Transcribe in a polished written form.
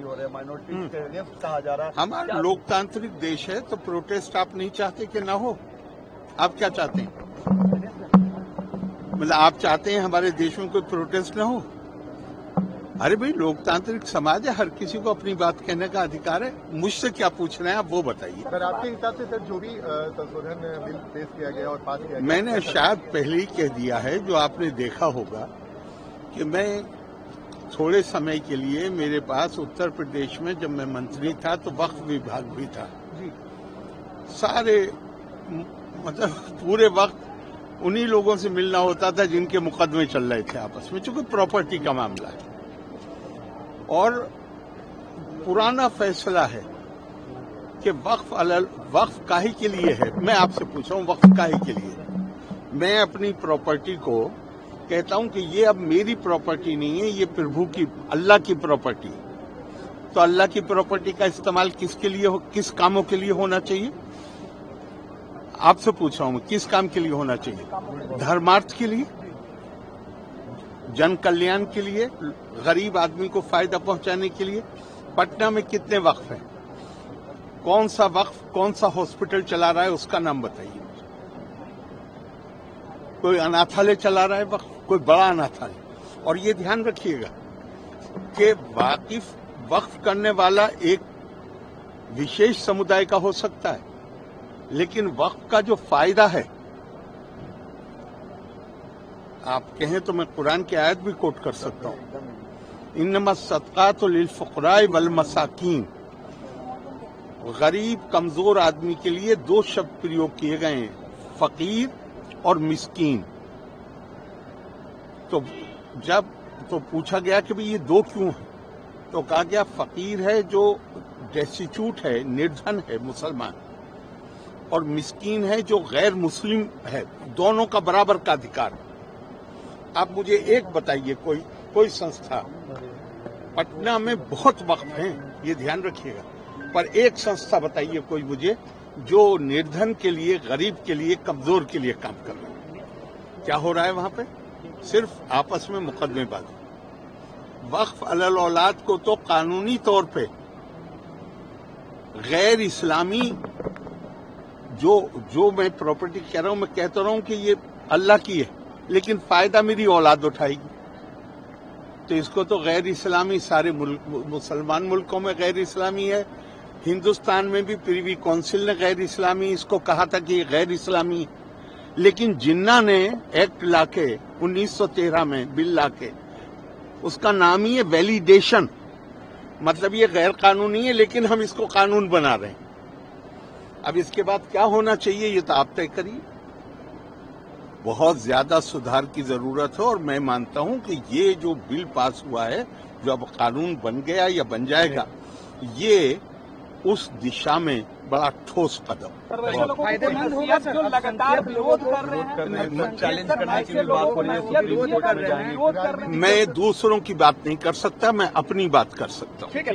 भी हो रहे हैं, माइनॉरिटी कहा जा रहा है। हमारा लोकतांत्रिक देश है तो प्रोटेस्ट आप नहीं चाहते कि ना हो? आप क्या चाहते हैं? मतलब आप चाहते हैं हमारे देश में कोई प्रोटेस्ट ना हो? अरे भाई, लोकतांत्रिक समाज है, हर किसी को अपनी बात कहने का अधिकार है। मुझसे क्या पूछ रहे हैं आप, वो बताइए। सर, आपके हिसाब से सर जो भी संशोधन बिल पेश किया गया और पास किया गया, मैंने शायद पहले ही कह दिया है, जो आपने देखा होगा कि मैं थोड़े समय के लिए, मेरे पास उत्तर प्रदेश में जब मैं मंत्री था तो वक्फ विभाग भी था जी। सारे मतलब पूरे वक्त उन्हीं लोगों से मिलना होता था जिनके मुकदमे चल रहे थे आपस में, चूंकि प्रॉपर्टी का मामला है और पुराना फैसला है कि वक्फ काहे के लिए है। मैं आपसे पूछ रहा हूं, वक्फ काहे के लिए? मैं अपनी प्रॉपर्टी को कहता हूं कि ये अब मेरी प्रॉपर्टी नहीं है, ये प्रभु की, अल्लाह की प्रॉपर्टी। तो अल्लाह की प्रॉपर्टी का इस्तेमाल किसके लिए किस कामों के लिए होना चाहिए? आपसे पूछ रहा हूं मैं, किस काम के लिए होना चाहिए? धर्मार्थ के लिए, जन कल्याण के लिए, गरीब आदमी को फायदा पहुंचाने के लिए। पटना में कितने वक्फ हैं? कौन सा वक्फ कौन सा हॉस्पिटल चला रहा है, उसका नाम बताइए। कोई अनाथालय चला रहा है वक्फ, कोई बड़ा अनाथालय। और ये ध्यान रखिएगा कि वक्फ करने वाला एक विशेष समुदाय का हो सकता है, लेकिन वक्फ का जो फायदा है, आप कहें तो मैं कुरान की आयत भी कोट कर सकता हूं, इन्नमा सदकातु लिल फुक़राए वल मसाकीन। गरीब कमजोर आदमी के लिए दो शब्द प्रयोग किए गए हैं, फकीर और मिस्कीन। तो जब पूछा गया कि भाई ये दो क्यों है, तो कहा गया फकीर है जो डेस्टिट्यूट है, निर्धन है, मुसलमान, और मिस्कीन है जो गैर मुस्लिम है। दोनों का बराबर का अधिकार। आप मुझे एक बताइए, कोई संस्था, पटना में बहुत वक्फ हैं, ये ध्यान रखिएगा, पर एक संस्था बताइए कोई मुझे जो निर्धन के लिए, गरीब के लिए, कमजोर के लिए काम कर रहा है। क्या हो रहा है वहां पे? सिर्फ आपस में मुकदमेबाजी। वक्फ अलल औलाद को तो कानूनी तौर पे गैर इस्लामी जो मैं प्रॉपर्टी कह रहा हूं, मैं कहता रहा हूं कि ये अल्लाह की है, लेकिन फायदा मेरी औलाद उठाएगी, तो इसको तो गैर इस्लामी, सारे मुसलमान मुल्कों में गैर इस्लामी है। हिंदुस्तान में भी प्रिवी काउंसिल ने गैर इस्लामी इसको कहा था कि ये गैर इस्लामी है। लेकिन जिन्ना ने एक्ट लाके 1913 में बिल लाके, उसका नाम ही है वैलिडेशन, मतलब ये गैर कानूनी है लेकिन हम इसको कानून बना रहे हैं। अब इसके बाद क्या होना चाहिए ये तो आप तय करिए। बहुत ज्यादा सुधार की जरूरत है और मैं मानता हूं कि ये जो बिल पास हुआ है, जो अब कानून बन गया या बन जाएगा, ये उस दिशा में बड़ा ठोस कदम। फायदेमंद होगा सर, जो लगातार विरोध कर रहे हैं, चैलेंज करने की बात हो रही है। मैं दूसरों की बात नहीं कर सकता, मैं अपनी बात कर सकता हूँ। ठीक है।